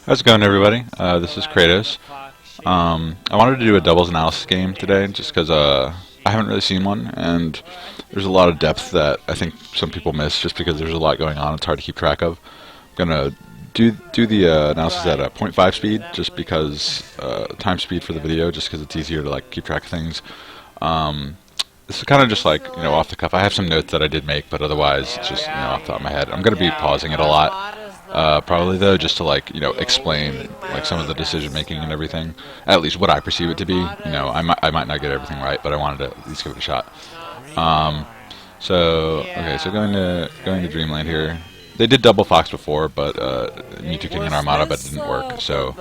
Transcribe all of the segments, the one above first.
How's it going, everybody? This is Kratos. I wanted to do a doubles analysis game today, just because I haven't really seen one, and there's a lot of depth that I think some people miss, just because there's a lot going on. It's hard to keep track of. I'm gonna do the analysis at a zero point 0.5 speed, just because time speed for the video, just because it's easier to like keep track of things. Um, this is kind of just like off the cuff. I have some notes that I did make, but otherwise it's just off the top of my head. I'm gonna be pausing it a lot. Probably though, just to like explain like some of the decision making and everything. At least what I perceive it to be. I might not get everything right, but I wanted to at least give it a shot. Um, so going to Dreamland here. They did double Fox before, but M2K and Armada, but it didn't work. So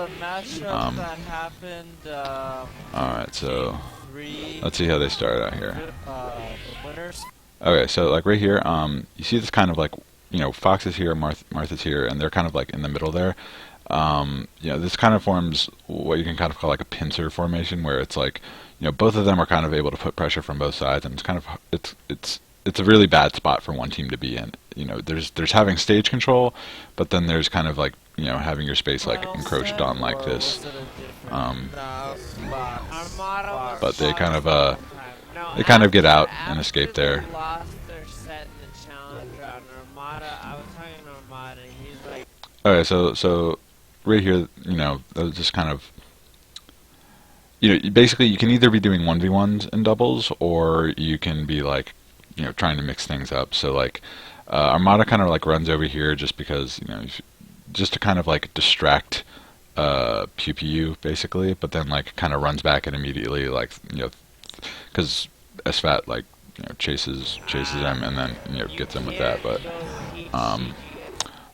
all right, so let's see how they start out here. Okay, so like right here, you see this kind of like, Fox is here, Martha's here, and they're kind of like in the middle there. This kind of forms what you can kind of call like a pincer formation, where it's like, both of them are kind of able to put pressure from both sides, and it's a really bad spot for one team to be in. There's having stage control, but then there's kind of like, having your space like encroached on like this. But they kind of get out and escape there. Okay, so right here, that was just kind of, basically you can either be doing 1v1s in doubles, or you can be like, trying to mix things up. So like, Armada kind of like runs over here just because, just to kind of like distract Pew basically, but then like kind of runs back and immediately like, because SFAT like, chases him and then gets him with that. But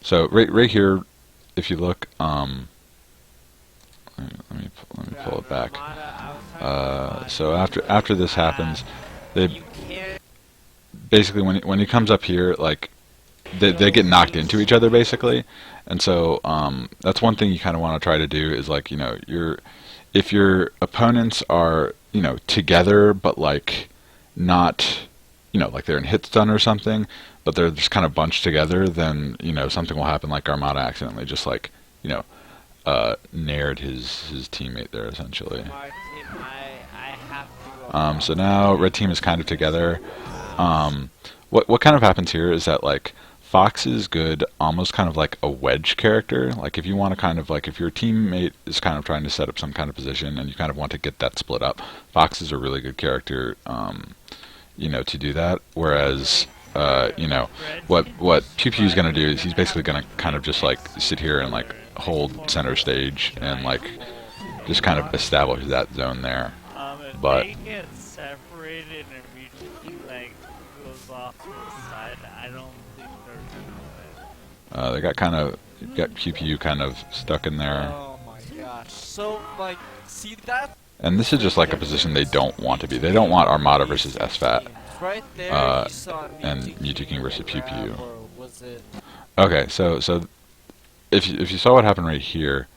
so right here, if you look, let me pull it back. So after this happens, they basically when he comes up here, like they get knocked into each other basically, and so that's one thing you kind of want to try to do is like, if your opponents are together but like not, like they're in hit stun or something, but they're just kind of bunched together, then something will happen, like Armada accidentally just like nared his teammate there essentially. So now red team is kind of together. What kind of happens here is that like Fox is good, almost kind of like a wedge character. Like if you want to kind of like, if your teammate is kind of trying to set up some kind of position and you kind of want to get that split up, Fox is a really good character, to do that. Whereas, what Pew is going to do is he's basically going to kind of just like sit here and like hold center stage and like just kind of establish that zone there. But they got Pew kind of stuck in there. Oh my gosh. So, like, see that? And this is just like a position they don't want to be. They don't want Armada versus SFAT. Right there, and M2K versus Pew. Okay, so if you saw what happened right here,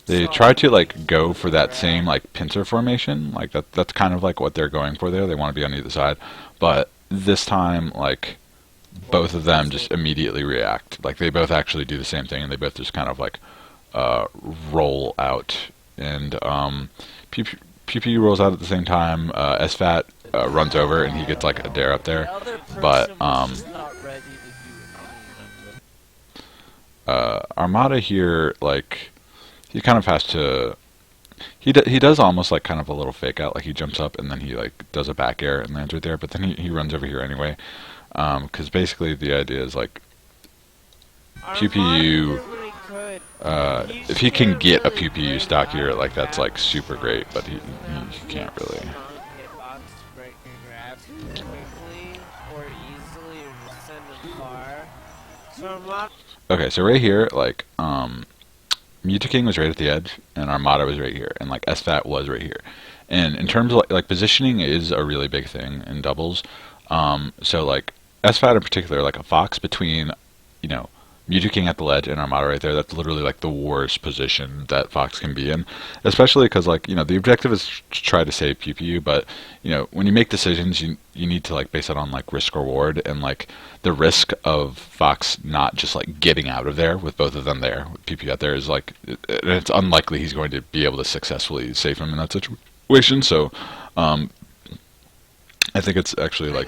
they tried to like go for that same like pincer formation. Like that's kind of like what they're going for there. They want to be on either side, but this time like both of them just immediately react. Like they both actually do the same thing, and they both just kind of like roll out. And Pew rolls out at the same time. SFAT runs over and he gets like a dare up there, but Armada here, like he kind of has to. He does almost like kind of a little fake out, like he jumps up and then he like does a back air and lands right there, but then he runs over here anyway, because basically the idea is like Pew if he can get a Pew stock here, like that's like super great, but he can't really. Okay, so right here, like M2K was right at the edge, and Armada was right here, and like SFAT was right here. And in terms of like positioning is a really big thing in doubles. So like SFAT in particular, like a Fox between, Mewtwo King at the ledge and Armada right there, that's literally like the worst position that Fox can be in. Especially because, like, you know, the objective is to try to save PPU, but, you know, when you make decisions, you need to, like, base it on, like, risk reward, and, like, the risk of Fox not just, like, getting out of there with both of them there, with PPU out there, is, like, it's unlikely he's going to be able to successfully save him in that situation, so, I think it's actually like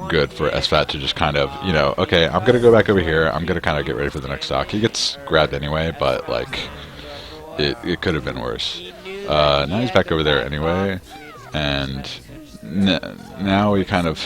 good for SFAT to just kind of, you know, okay, I'm gonna go back over here. I'm gonna kind of get ready for the next stock. He gets grabbed anyway, but like it could have been worse. Now he's back over there anyway, and now he kind of,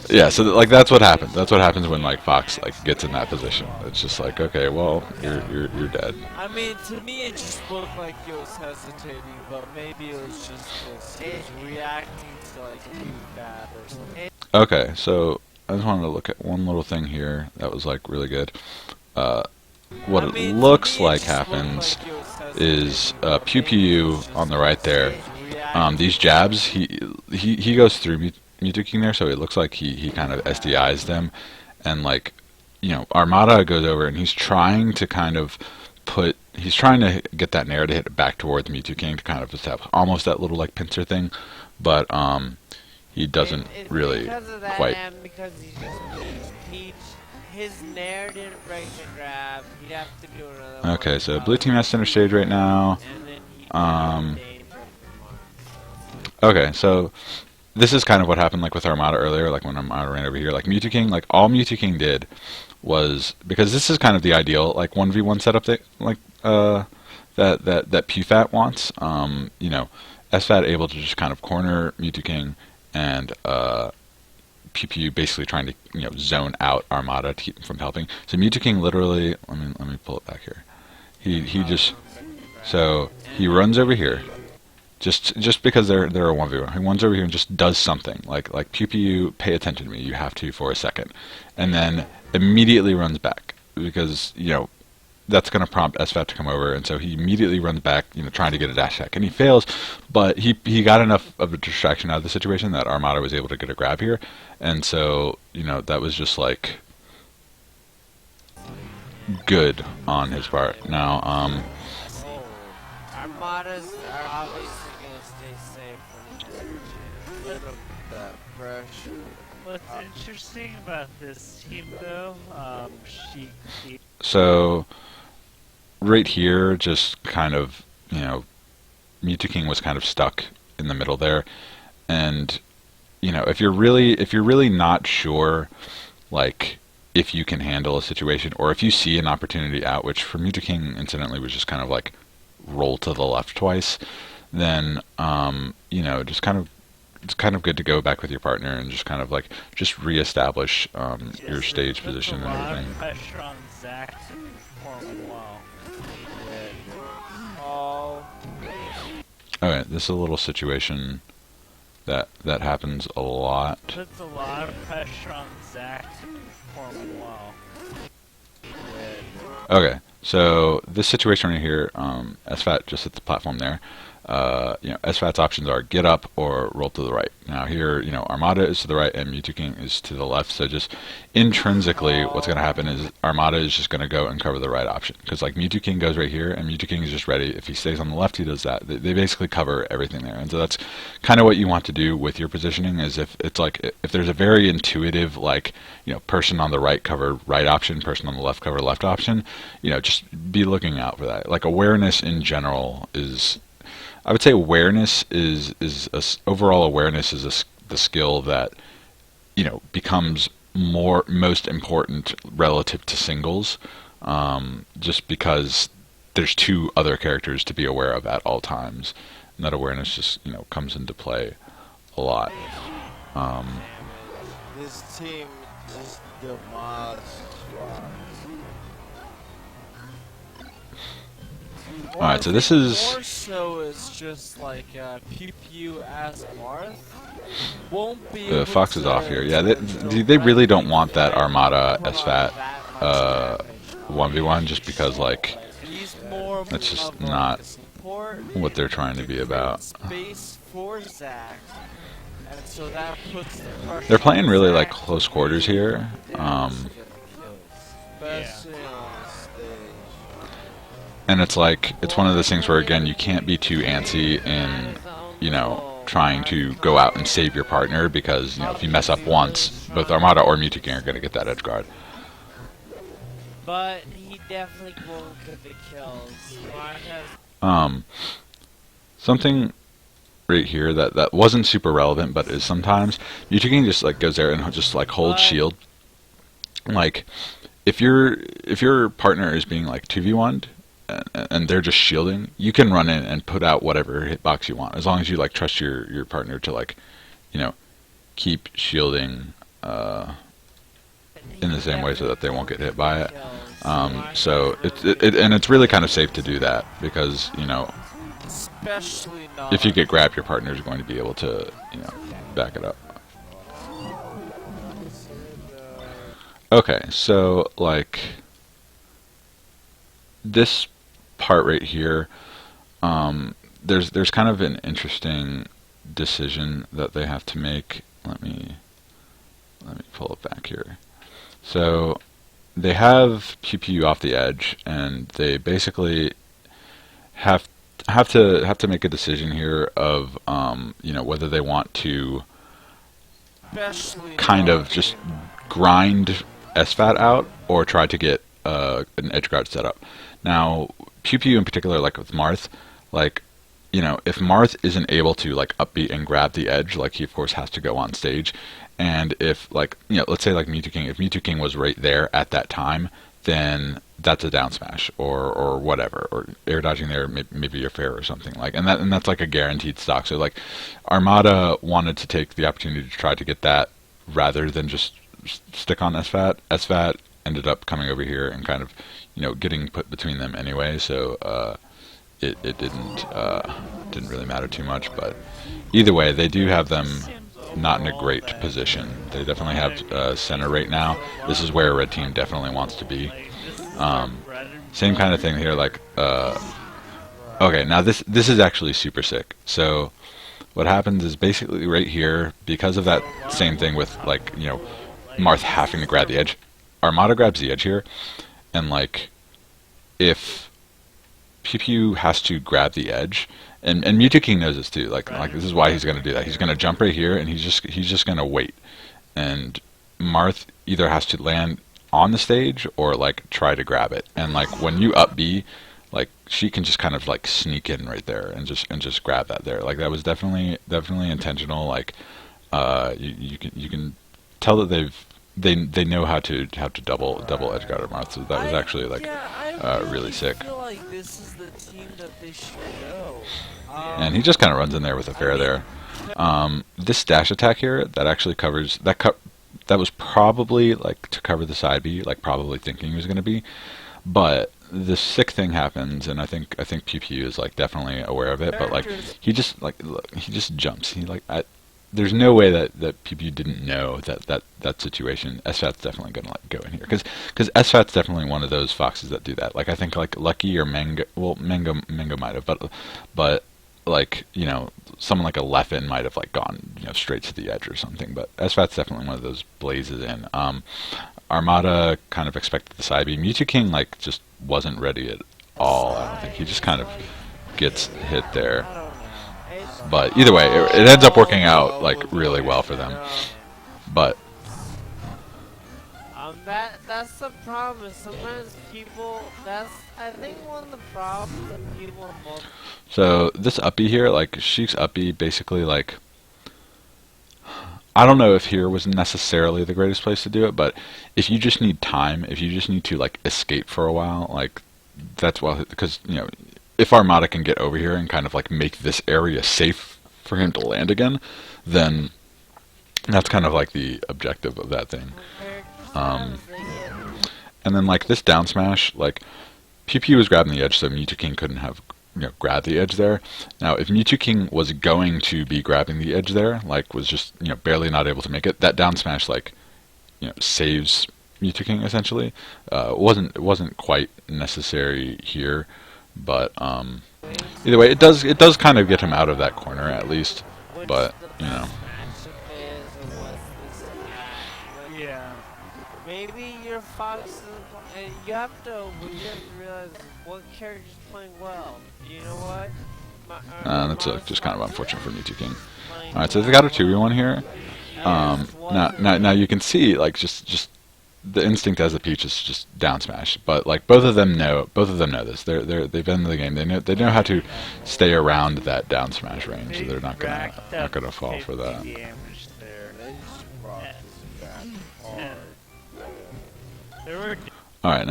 yeah. So like that's what happens. That's what happens when like Fox like gets in that position. It's just like, okay, well you're dead. I mean, to me it just looked like he was hesitating, but maybe it was just he was reacting to like Pewfat or something. Okay, so I just wanted to look at one little thing here that was like really good. What it looks like happens is Pew Pew on the right there. These jabs, he goes through Mewtwo King there, so it looks like he kind of SDIs them, and like, you know, Armada goes over and he's trying to kind of he's trying to get that Nair to hit it back towards Mewtwo King to kind of establish almost that little like pincer thing, but he doesn't really quite. Because his Nair didn't break the grab, he'd have to do another. Okay, so blue team has center stage right now. Okay, so this is kind of what happened like with Armada earlier, like when Armada ran over here. Like Mewtwo King, like all Mewtwo King did was, because this is kind of the ideal like 1v1 setup that like that Pewfat wants. You know, SFAT able to just kind of corner Mewtwo King and Pew Pew basically trying to, you know, zone out Armada to keep him from helping. So Mewtwo King literally, let me pull it back here. He just, so he runs over here. Just because they're a 1v1, he runs over here and just does something like Pew Pew, pay attention to me, you have to for a second, and then immediately runs back because, you know, that's going to prompt SFAT to come over, and so he immediately runs back, you know, trying to get a dash attack, and he fails, but he got enough of a distraction out of the situation that Armada was able to get a grab here, and so, you know, that was just like good on his part. Now, Armadas are obviously gonna stay safe from little pressure. What's interesting about this team, though, so right here, just kind of, you know, Mewtwo King was kind of stuck in the middle there, and, you know, if you're really not sure, like, if you can handle a situation, or if you see an opportunity out, which for Mewtwo King incidentally was just kind of like roll to the left twice, then you know, just kind of, it's kind of good to go back with your partner and just kind of like just reestablish your stage position and everything. Pressure on Zach to perform well. Alright, this is a little situation that happens a lot. Puts a lot of pressure on Zach to perform well. Okay, so this situation right here, SFAT just hit the platform there. You know, SFAT's options are get up or roll to the right. Now here, you know, Armada is to the right and Mewtwo King is to the left, so just intrinsically what's going to happen is Armada is just going to go and cover the right option, because like Mewtwo King goes right here and Mewtwo King is just ready. If he stays on the left, he does that. They basically cover everything there, and so that's kind of what you want to do with your positioning, is if it's like, if there's a very intuitive, like, you know, person on the right cover right option, person on the left cover left option, you know, just be looking out for that. Like awareness in general is, I would say awareness is overall awareness is the skill that, you know, becomes most important relative to singles, just because there's two other characters to be aware of at all times, and that awareness just, you know, comes into play a lot. This team is the most. Alright, so this is... More so it's just like Pew Pew as Marth won't be able Fox is to off here. Yeah, they really don't want that Armada SFAT 1v1, just because, like, that's just not what they're trying to be about. They're playing really, like, close quarters here. especially on stage. And it's like, it's one of those things where, again, you can't be too antsy in, you know, trying to go out and save your partner, because, you know, if you mess up once, both Armada or M2K are going to get that edge guard. But he definitely won't get the kills. Mark has Something right here that wasn't super relevant, but is sometimes, M2K just like goes there and just like holds shield. Like, if your partner is being like 2v1'd, and they're just shielding, you can run in and put out whatever hitbox you want, as long as you like trust your partner to, like, you know, keep shielding in the same way so that they won't get hit by it. So it's really kind of safe to do that, because, you know, especially not if you get grabbed, your partner is going to be able to, you know, back it up. Okay, so like this part right here, there's kind of an interesting decision that they have to make. Let me pull it back here. So they have Pew off the edge, and they basically have to make a decision here of you know, whether they want to kind of just grind SFAT out or try to get an edge guard set up. Now, Pew in particular, like with Marth, like, you know, if Marth isn't able to like upbeat and grab the edge, like, he of course has to go on stage. And if, like, you know, let's say like M2K, if M2K was right there at that time, then that's a down smash or whatever, or air dodging there, maybe a fair or something, like, and that's like a guaranteed stock. So like, Armada wanted to take the opportunity to try to get that rather than just stick on SFAT. SFAT ended up coming over here and kind of, you know, getting put between them anyway, so it didn't really matter too much. But either way, they do have them not in a great position. They definitely have center right now. This is where a red team definitely wants to be. Same kind of thing here, like, okay, now this is actually super sick. So what happens is basically right here, because of that same thing with, like, you know, Marth having to grab the edge, Armada grabs the edge here, and like, if Pew has to grab the edge, and M2K knows this too, like this is why he's going to do that. He's going to jump right here, and he's just going to wait, and Marth either has to land on the stage or like try to grab it. And like, when you up B, like, she can just kind of like sneak in right there and just grab that there. Like, that was definitely intentional. Like, you can tell that they know how to double edge guard Marth. So that was actually like really sick. I feel like this is the team that they should go. And he just kind of runs in there with a fair there. This dash attack here, that actually covers that was probably like to cover the side B, like probably thinking he was going to be, but the sick thing happens, and I think Pew is like definitely aware of it, but like, he just like, look, he just jumps. He like, there's no way that Pew didn't know that situation. SFAT's definitely gonna like go in here, because SFAT's definitely one of those foxes that do that. Like, I think like Lucky or Mango, well, Mango might have, but like, you know, someone like a Leffen might have like gone, you know, straight to the edge or something. But SFAT's definitely one of those blazes in. Armada kind of expected the side B. M2K like just wasn't ready at all. I don't think. He just kind of gets hit there. But either way, it ends up working out like really well for them. But that's the problem. Sometimes people, that's, I think, one of the problems that people most. So this uppy here, like Sheik's uppy, basically like, I don't know if here was necessarily the greatest place to do it, but if you just need time, if you just need to like escape for a while, like, that's well, because, you know, if Armada can get over here and kind of like make this area safe for him to land again, then that's kind of like the objective of that thing. And then like this down smash, like, Pew was grabbing the edge, so M2K couldn't have, you know, grabbed the edge there. Now, if M2K was going to be grabbing the edge there, like, was just, you know, barely not able to make it, that down smash, like, you know, saves M2K essentially. It wasn't quite necessary here, but either way, it does kind of get him out of that corner at least. But, you know. Yeah. Maybe your fox But you have to realize what character's playing well. You know what? That's just kind of unfortunate for M2K. All right, so they got a 2v1 here. Now you can see like just the instinct as a Peach is just down smash, but like both of them know this. They've been in the game. They know how to stay around that down smash range. So they're not gonna fall for that. All right,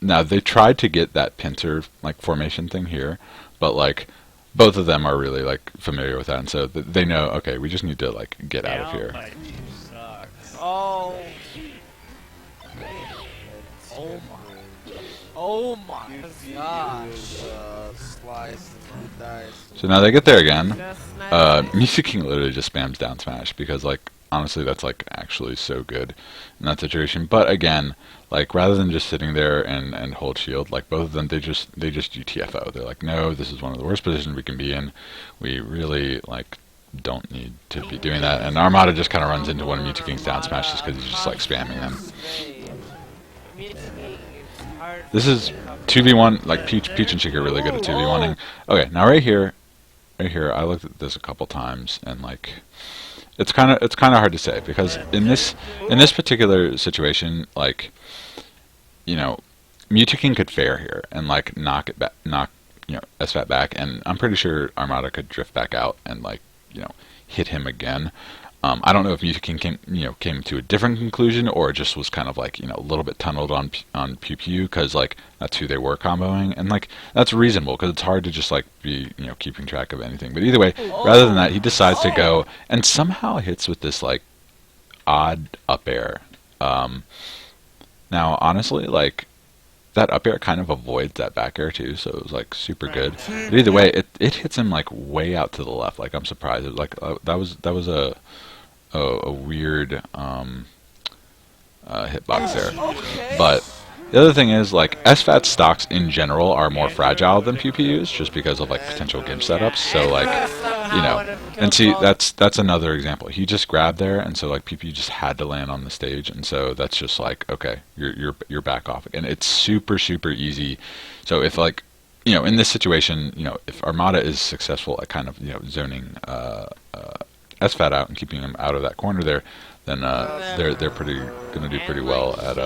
now they tried to get that pincer like formation thing here, but like both of them are really like familiar with that, and so they know. Okay, we just need to like get out of here. Oh. Oh my gosh. So now they get there again. M2K literally just spams down smash because like honestly that's like actually so good in that situation. But again, like rather than just sitting there and hold shield, like both of them they just UTFO. They're like, no, this is one of the worst positions we can be in. We really like don't need to be doing that. And Armada just kind of runs into one of M2K's down smash just because he's just like spamming them. This is 2v1, like Peach and Chick are really good at 2v1ing. Okay, now right here, I looked at this a couple times and like, it's kind of hard to say because in this particular situation, like, you know, M2K could fair here and like knock SFAT back, and I'm pretty sure Armada could drift back out and like, you know, hit him again. I don't know if M2K came to a different conclusion or just was kind of like, you know, a little bit tunneled on Pew because like that's who they were comboing, and like that's reasonable because it's hard to just like be, you know, keeping track of anything. But either way, rather than that, he decides to go and somehow hits with this like odd up air. Now honestly, like that up air kind of avoids that back air too, so it was like super good. But either way, it hits him like way out to the left. Like I'm surprised. It was like that was a weird hitbox there. But the other thing is like SFAT stocks in general are more fragile than PPUs just because of like potential gimp setups. So like, you know, and see that's another example. He just grabbed there, and so like PPU just had to land on the stage, and so that's just like, okay, you're back off again. It's super easy. So if like, you know, in this situation, you know, if Armada is successful at kind of, you know, zoning SFAT out and keeping him out of that corner there, then they're gonna do pretty well at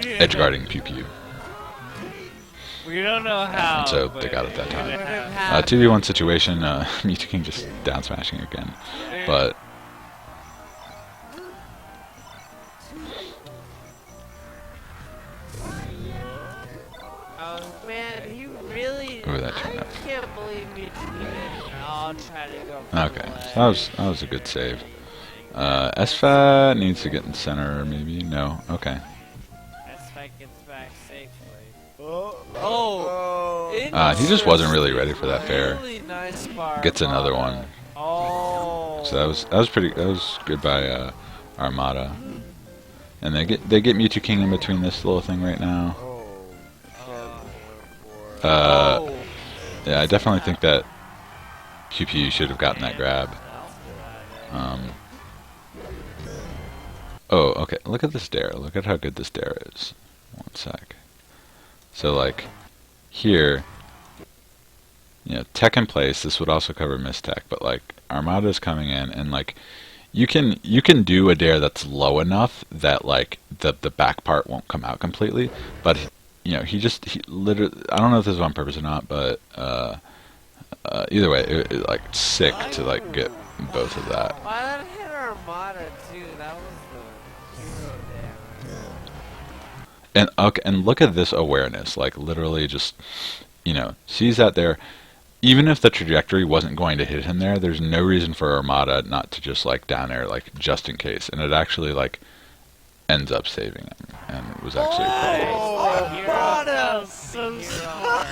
edge guarding PPU. We don't know how. And so they got it that time. 2v1 situation, M2K just down smashing again, but oh man, he really. over that turn up. I can't believe me. I'll try to go. For Okay, so that was a good save. SFAT needs to get in center, maybe. No. Okay. SFAT gets back safely. He just wasn't really ready for that fair. Really nice bar. Gets another one. Oh. So that was good by Armada. And they get M2K in between this little thing right now. Yeah, I definitely think that PPU should have gotten that grab. Oh, okay. Look at this dare. Look at how good this dare is. One sec. So like here, you know, tech in place. This would also cover mistech, but like Armada's coming in, and like you can do a dare that's low enough that like the back part won't come out completely. But you know, he literally, I don't know if this is on purpose or not, but either way, it like sick to like get both of that. Why that hit Armada too? That was the And okay, and look at this awareness, like literally just, you know, sees that there. Even if the trajectory wasn't going to hit him there, there's no reason for Armada not to just like down air, like just in case. And it actually like ends up saving him, and it was actually pretty good. Armada, so smart.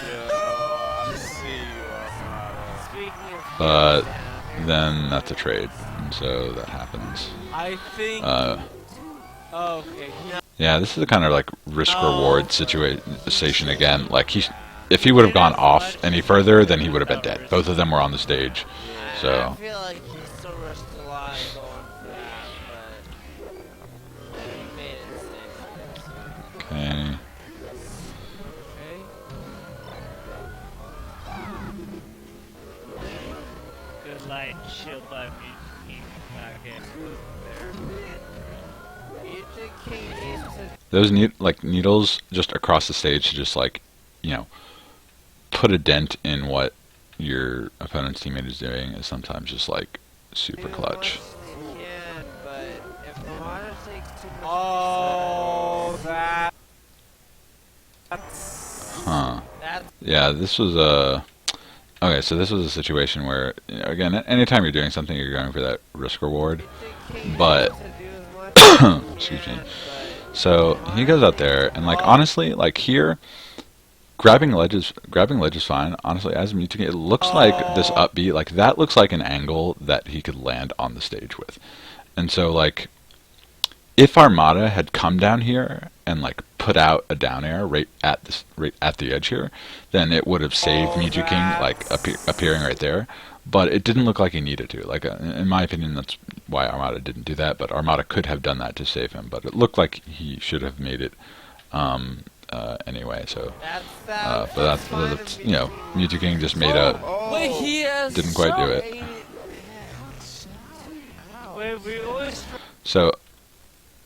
But then that's a trade, and so that happens. I think. Okay. Yeah, this is a kind of like risk-reward situation again. Like if he would have gone off any further, then he would have been dead. Both of them were on the stage, so. I feel like he still risked a lot going for that, but he made it safe. might shield by me back in there. Those needles just across the stage to just like, you know, put a dent in what your opponent's teammate is doing is sometimes just like super clutch. Oh, Huh. Yeah, this was a... Okay, so this was a situation where, you know, again, anytime you're doing something, you're going for that risk reward. But, excuse me. So he goes out there, and like honestly, like here, grabbing ledge is fine. Honestly, as Mewtwo, it looks like this up B, like that looks like an angle that he could land on the stage with. And so like, if Armada had come down here and like put out a down air right at the edge here, then it would have saved Mewtwo King like appearing right there. But it didn't look like he needed to. Like in my opinion, that's why Armada didn't do that. But Armada could have done that to save him. But it looked like he should have made it anyway. So, but that's you know, Mewtwo King just made a didn't quite do it. So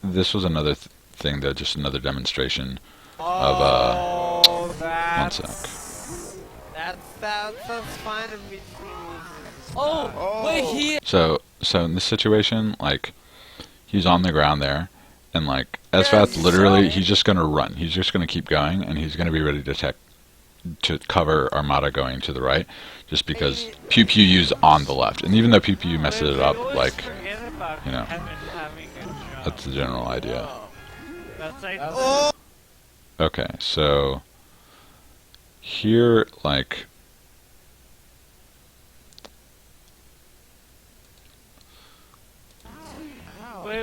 this was another thing though, just another demonstration of one sec. That's fine to me. So in this situation, like, he's on the ground there, and like, Pewfat literally, he's just gonna run. He's just gonna keep going, and he's gonna be ready to cover Armada going to the right, just because Pew's on the left. And even though Pew messed it up, like, you know, that's the general idea. Okay, so here, like,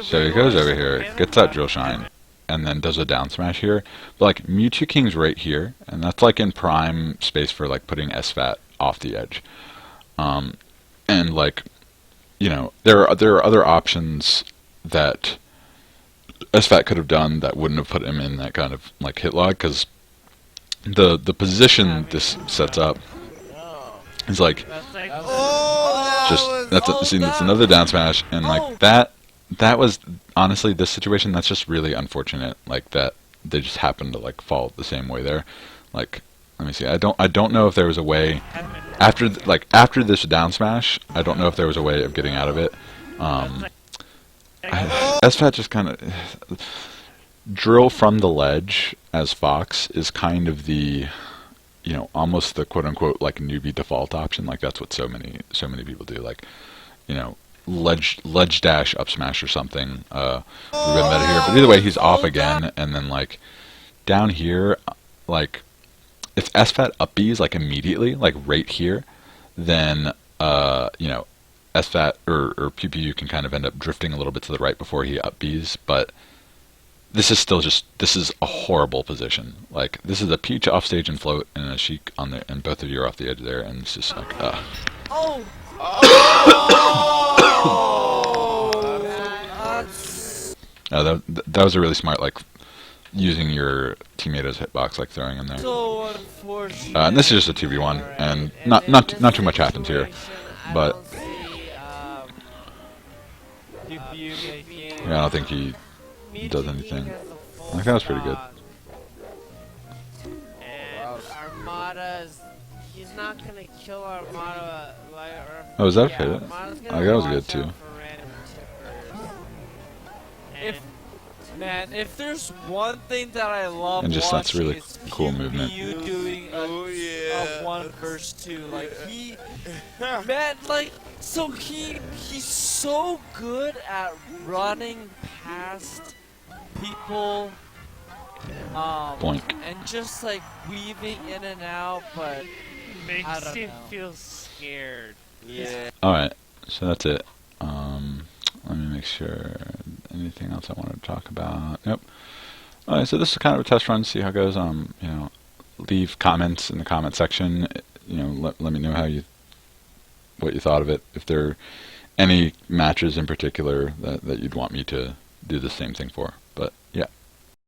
so he goes over here, gets that drill shine, and then does a down smash here. But like, Mewtwo King's right here, and that's like in prime space for like putting Pewfat off the edge. And like, you know, there are other options that Pewfat could have done that wouldn't have put him in that kind of like hit log, because the position this sets up is like just that's another down smash, and like that was honestly, this situation, that's just really unfortunate, like that they just happened to like fall the same way there. Like, let me see, I don't know if there was a way after this down smash, I don't know if there was a way of getting out of it. Pewfat just kind of drill from the ledge as Fox is kind of the, you know, almost the quote unquote like newbie default option. Like that's what so many people do. Like, you know, ledge dash up smash or something. We've been meta here, but either way, he's off again, and then like down here, like if Pewfat up B's like immediately, like right here, then you know, Pewfat or Pew can kind of end up drifting a little bit to the right before he up B's, but this is still just, this is a horrible position. Like, this is a Peach off stage and float, and a Sheik on there, and both of you are off the edge there, and it's just like, that was a really smart, like, using your teammate as hitbox, like throwing him there. So unfortunate. And this is just a 2v1, and not too much happens here, but yeah, I don't think he does anything. Like, that was pretty good. And Armada's, he's not gonna kill Armada. Oh, is that okay? That was good too. If there's one thing that I love And just that's watching, really it's cool movement. you doing a 1 versus 2. Like he, man, like so he's so good at running past people, Boink. and just like weaving in and out, but Makes you feel scared. yeah. Alright, so that's it. Let me make sure. Anything else I wanted to talk about? Nope. Alright, so this is kind of a test run, see how it goes. You know, leave comments in the comment section. You know, let me know what you thought of it. If there are any matches in particular that you'd want me to do the same thing for.